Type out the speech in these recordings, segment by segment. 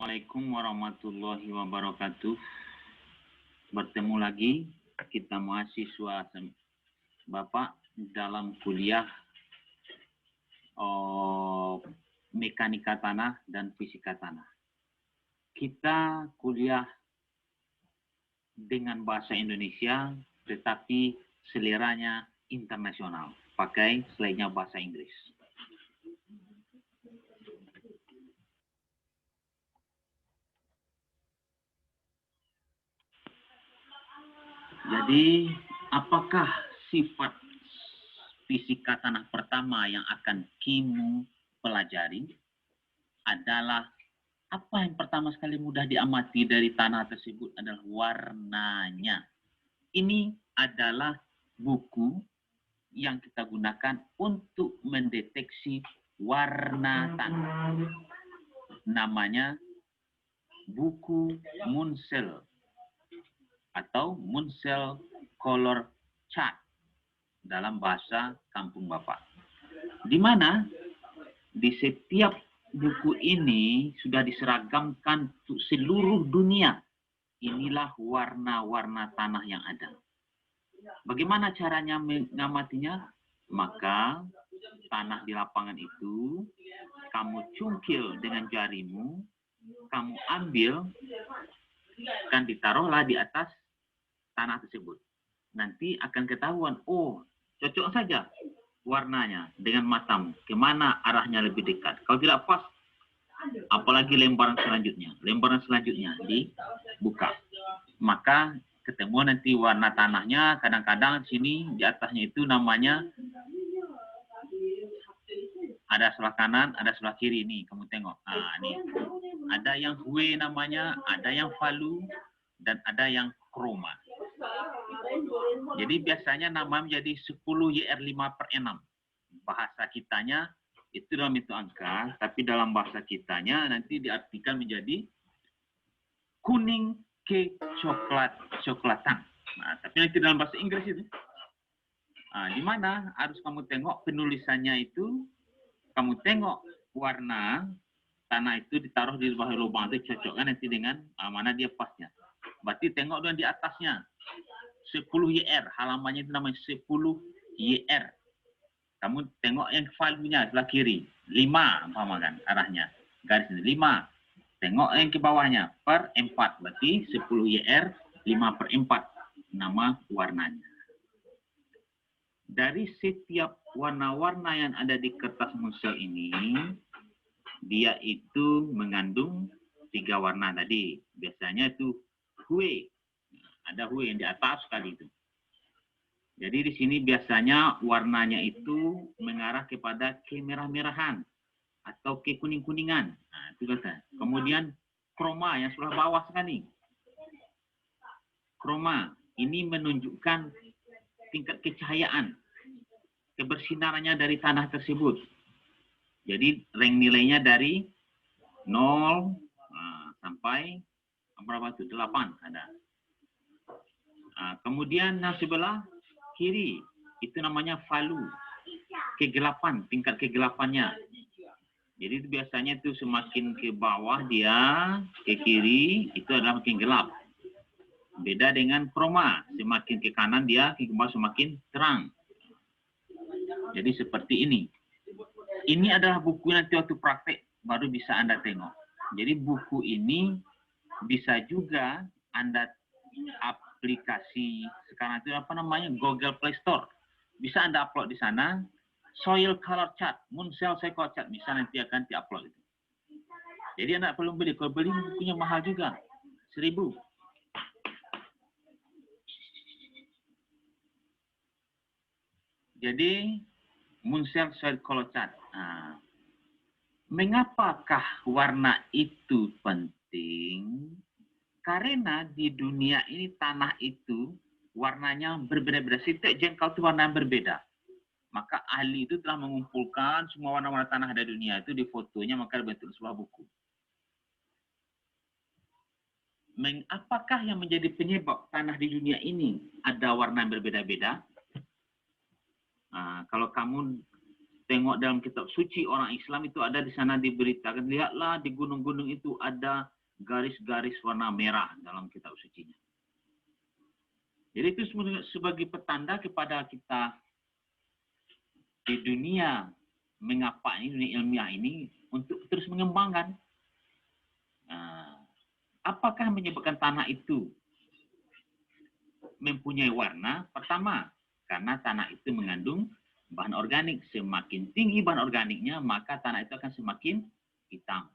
Assalamualaikum warahmatullahi wabarakatuh. Bertemu lagi kita mahasiswa Bapak dalam kuliah mekanika tanah dan fisika tanah. Kita kuliah dengan bahasa Indonesia, tetapi seleranya internasional, pakai slide-nya bahasa Inggris. Jadi, apakah sifat fisika tanah pertama yang akan Kimu pelajari adalah apa yang pertama sekali mudah diamati dari tanah tersebut adalah warnanya. Ini adalah buku yang kita gunakan untuk mendeteksi warna tanah. Namanya buku Munsell atau Munsell Color Chart dalam bahasa kampung Bapak. Di mana di setiap buku ini sudah diseragamkan untuk seluruh dunia. Inilah warna-warna tanah yang ada. Bagaimana caranya mengamatinya? Maka tanah di lapangan itu kamu cungkil dengan jarimu, kamu ambil, kan ditaruhlah di atas tanah tersebut. Nanti akan ketahuan, oh cocok saja warnanya dengan matamu. Kemana arahnya lebih dekat. Kalau tidak pas, apalagi lembaran selanjutnya. Lembaran selanjutnya dibuka. Maka ketemu nanti warna tanahnya. Kadang-kadang sini di atasnya itu namanya ada sebelah kanan, ada sebelah kiri. Nih, kamu tengok. Nah, nih. Ada yang hue namanya, ada yang falu, dan ada yang kroma. Jadi biasanya nama menjadi 10 YR 5/6. Bahasa kitanya itu dalam itu angka, tapi dalam bahasa kitanya nanti diartikan menjadi kuning ke coklatan. Nah, tapi nanti dalam bahasa Inggris itu. Nah, di mana harus kamu tengok penulisannya itu, kamu tengok warna tanah itu ditaruh di bawah lubang itu cocokkan nanti dengan mana dia pasnya. Berarti tengok dengan di atasnya. 10 YR, halamannya itu namanya 10 YR. Kamu tengok yang valuenya sebelah kiri, 5, kan arahnya. Garis ini 5. Tengok yang ke bawahnya, per 4. Berarti 10 YR, 5/4. Nama warnanya. Dari setiap warna-warna yang ada di kertas Munsell ini, dia itu mengandung 3 warna tadi. Biasanya itu hue. Ada hue yang di atas sekali itu. Jadi di sini biasanya warnanya itu mengarah kepada kemerah-merahan atau ke kuning-kuningan. Nah, itu kata. Kemudian kroma yang sebelah bawah sekali. Kroma ini menunjukkan tingkat kecahayaan, kebersinarannya dari tanah tersebut. Jadi rank nilainya dari 0 sampai berapa itu? 8 ada. Kemudian yang sebelah kiri itu namanya valu, kegelapan, tingkat kegelapannya. Jadi itu biasanya itu semakin ke bawah dia, ke kiri itu adalah makin gelap. Beda dengan kroma, semakin ke kanan dia, ke bawah semakin terang. Jadi seperti ini. Ini adalah buku nanti waktu praktek baru bisa Anda tengok. Jadi buku ini bisa juga Anda aplikasi sekarang itu apa namanya Google Play Store. Bisa Anda upload di sana Soil Color Chart, Munsell Soil Color Chart, bisa nanti akan diupload itu. Jadi Anda perlu beli, kalau beli bukunya mahal juga, 1.000. Jadi Munsell Soil Color Chart. Nah, mengapakah warna itu penting? Karena di dunia ini tanah itu warnanya berbeda-beda. Setiap jengkal itu warna berbeda. Maka ahli itu telah mengumpulkan semua warna-warna tanah di dunia itu di fotonya, maka dibentuk sebuah buku. Apakah yang menjadi penyebab tanah di dunia ini ada warna yang berbeda-beda? Kalau kamu tengok dalam kitab suci orang Islam itu ada di sana diberitakan, lihatlah di gunung-gunung itu ada garis-garis warna merah dalam kitab sucinya. Jadi itu sebagai petanda kepada kita di dunia mengapa ini, dunia ilmiah ini untuk terus mengembangkan. Apakah menyebabkan tanah itu mempunyai warna? Pertama, karena tanah itu mengandung bahan organik. Semakin tinggi bahan organiknya, maka tanah itu akan semakin hitam.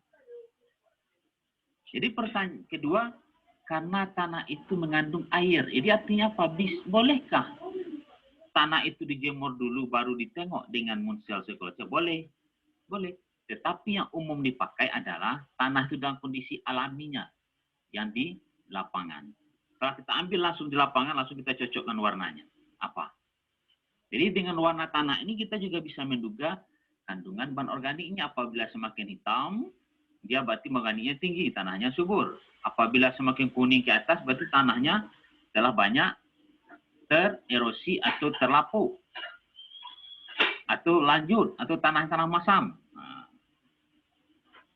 Jadi pertanyaan kedua, karena tanah itu mengandung air. Jadi artinya apa? Bolehkah tanah itu dijemur dulu baru ditengok dengan monsel sekolot? Boleh. Boleh. Tetapi yang umum dipakai adalah tanah itu dalam kondisi alaminya yang di lapangan. Setelah kita ambil langsung di lapangan, langsung kita cocokkan warnanya. Apa? Jadi dengan warna tanah ini kita juga bisa menduga kandungan bahan organiknya. Apabila semakin hitam, dia berarti organiknya tinggi, tanahnya subur. Apabila semakin kuning ke atas, berarti tanahnya telah banyak tererosi atau terlapuk. Atau lanjut, atau tanah-tanah masam.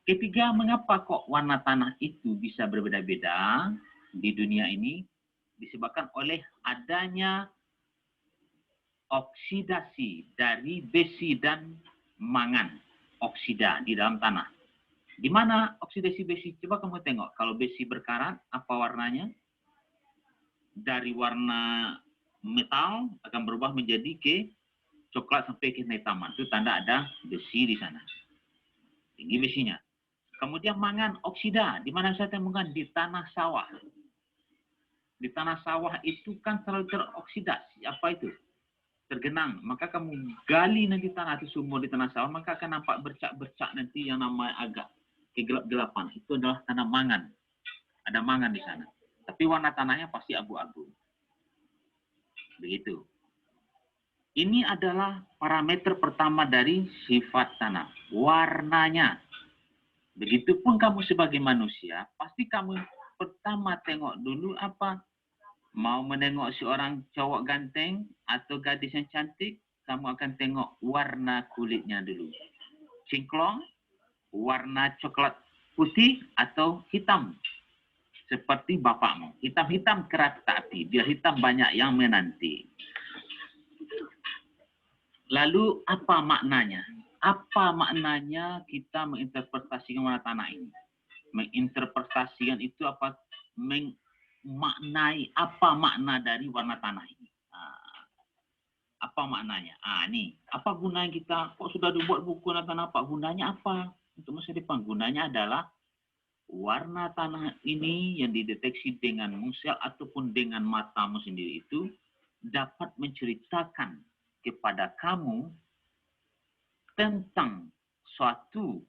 Ketiga, mengapa kok warna tanah itu bisa berbeda-beda di dunia ini? Disebabkan oleh adanya oksidasi dari besi dan mangan. Oksida di dalam tanah. Di mana oksidasi besi? Coba kamu tengok. Kalau besi berkarat, apa warnanya? Dari warna metal akan berubah menjadi ke coklat sampai ke kehitaman. Itu tanda ada besi di sana. Tinggi besinya. Kemudian mangan oksida. Di mana saya temukan? Di tanah sawah. Di tanah sawah itu kan terlalu teroksidasi. Apa itu? Tergenang. Maka kamu gali nanti tanah itu sumur di tanah sawah, maka akan nampak bercak-bercak nanti yang namanya agak kegelap-gelapan. Itu adalah tanah mangan. Ada mangan di sana. Tapi warna tanahnya pasti abu-abu. Begitu. Ini adalah parameter pertama dari sifat tanah. Warnanya. Begitupun kamu sebagai manusia, pasti kamu pertama tengok dulu apa? Mau menengok seorang cowok ganteng atau gadis yang cantik, kamu akan tengok warna kulitnya dulu. Cingklong, warna coklat putih atau hitam. Seperti bapakmu. Hitam-hitam kerata api. Biar hitam banyak yang menanti. Lalu apa maknanya? Apa maknanya kita menginterpretasikan warna tanah ini? Menginterpretasikan itu apa? Memaknai apa makna dari warna tanah ini? Apa maknanya? Nih, apa gunanya kita? Kok sudah dibuat buku warna tanah? Apa gunanya apa? Untuk masa depan, gunanya adalah warna tanah ini yang dideteksi dengan monsel ataupun dengan matamu sendiri itu dapat menceritakan kepada kamu tentang suatu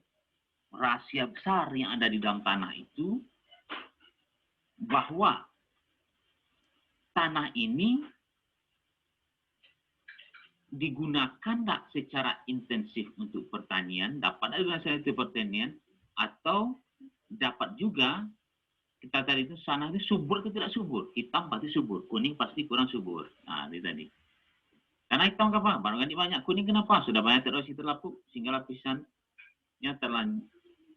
rahasia besar yang ada di dalam tanah itu, bahwa tanah ini digunakan nggak secara intensif untuk pertanian, dapat ada secara intensif pertanian, atau dapat juga kita tadi itu tanah itu subur atau tidak subur. Hitam pasti subur, kuning pasti kurang subur. Nah, itu tadi. Karena hitam apa? Bahan organik banyak. Kuning kenapa? Sudah banyak tererosi terlapuk sehingga lapisannya terlanjur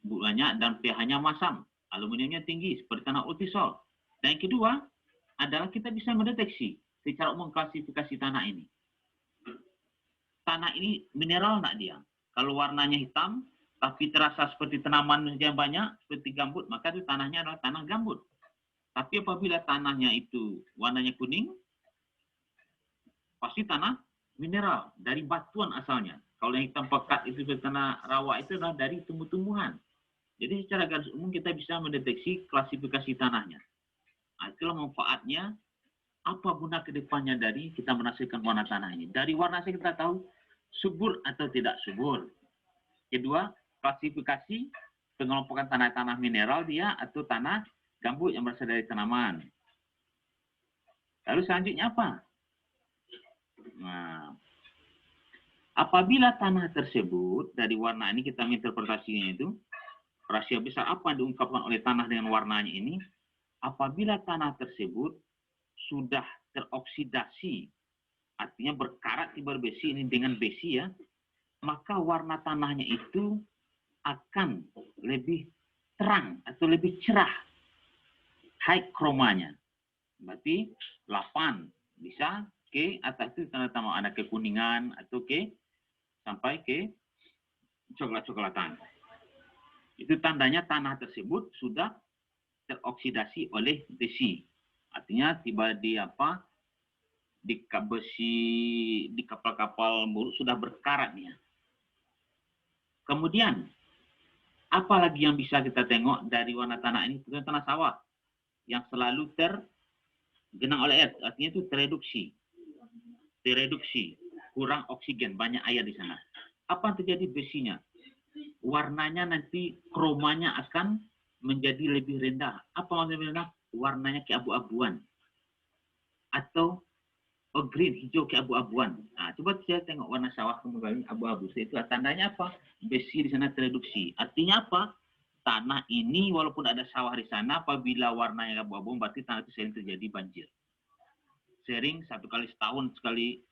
banyak dan pH-nya masam. Aluminiumnya tinggi seperti tanah ultisol. Dan yang kedua adalah kita bisa mendeteksi secara umum klasifikasi tanah ini. Tanah ini mineral enggak dia? Kalau warnanya hitam tapi terasa seperti tanaman yang banyak seperti gambut, maka itu tanahnya adalah tanah gambut. Tapi apabila tanahnya itu warnanya kuning, pasti tanah mineral, dari batuan asalnya. Kalau yang hitam pekat itu tanah rawa itu adalah dari tumbuh-tumbuhan. Jadi secara garis umum kita bisa mendeteksi klasifikasi tanahnya. Nah, itulah manfaatnya, apa guna kedepannya dari kita menghasilkan warna tanah ini. Dari warna saja kita tahu subur atau tidak subur. Kedua, klasifikasi pengelompokan tanah-tanah mineral dia atau tanah gambut yang berasal dari tanaman. Lalu selanjutnya apa? Nah, apabila tanah tersebut dari warna ini kita menginterpretasinya itu, rahasia besar apa yang diungkapkan oleh tanah dengan warnanya ini? Apabila tanah tersebut sudah teroksidasi, artinya berkarat berbesi ini dengan besi ya, maka warna tanahnya itu akan lebih terang atau lebih cerah, high chromanya. Berarti 8 bisa ke atas itu tanda-tanda ada kekuningan atau ke sampai ke coklat-coklatan. Itu tandanya tanah tersebut sudah teroksidasi oleh besi. Artinya tiba di apa? Di besi di kapal-kapal buruk sudah berkarat nih. Kemudian apa lagi yang bisa kita tengok dari warna tanah ini? Itu tanah sawah yang selalu tergenang oleh air, artinya itu tereduksi, kurang oksigen, banyak air di sana. Apa yang terjadi besinya? Warnanya nanti kromanya akan menjadi lebih rendah. Apa maksudnya rendah? Warnanya keabu-abuan atau green, hijau keabu-abuan. Nah, coba saya tengok warna sawah kembali abu-abu. Itu tandanya apa? Besi di sana tereduksi. Artinya apa? Tanah ini walaupun ada sawah di sana, apabila warnanya abu-abu, berarti tanah itu sering terjadi banjir. Sering 1 kali setahun, sekali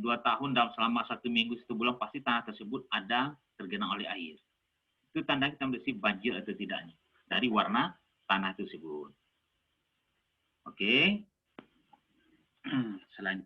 2 tahun, dalam selama 1 minggu, 1 bulan, pasti tanah tersebut ada tergenang oleh air. Itu tanda kita mesti banjir atau tidaknya dari warna tanah tersebut. Oke. Selain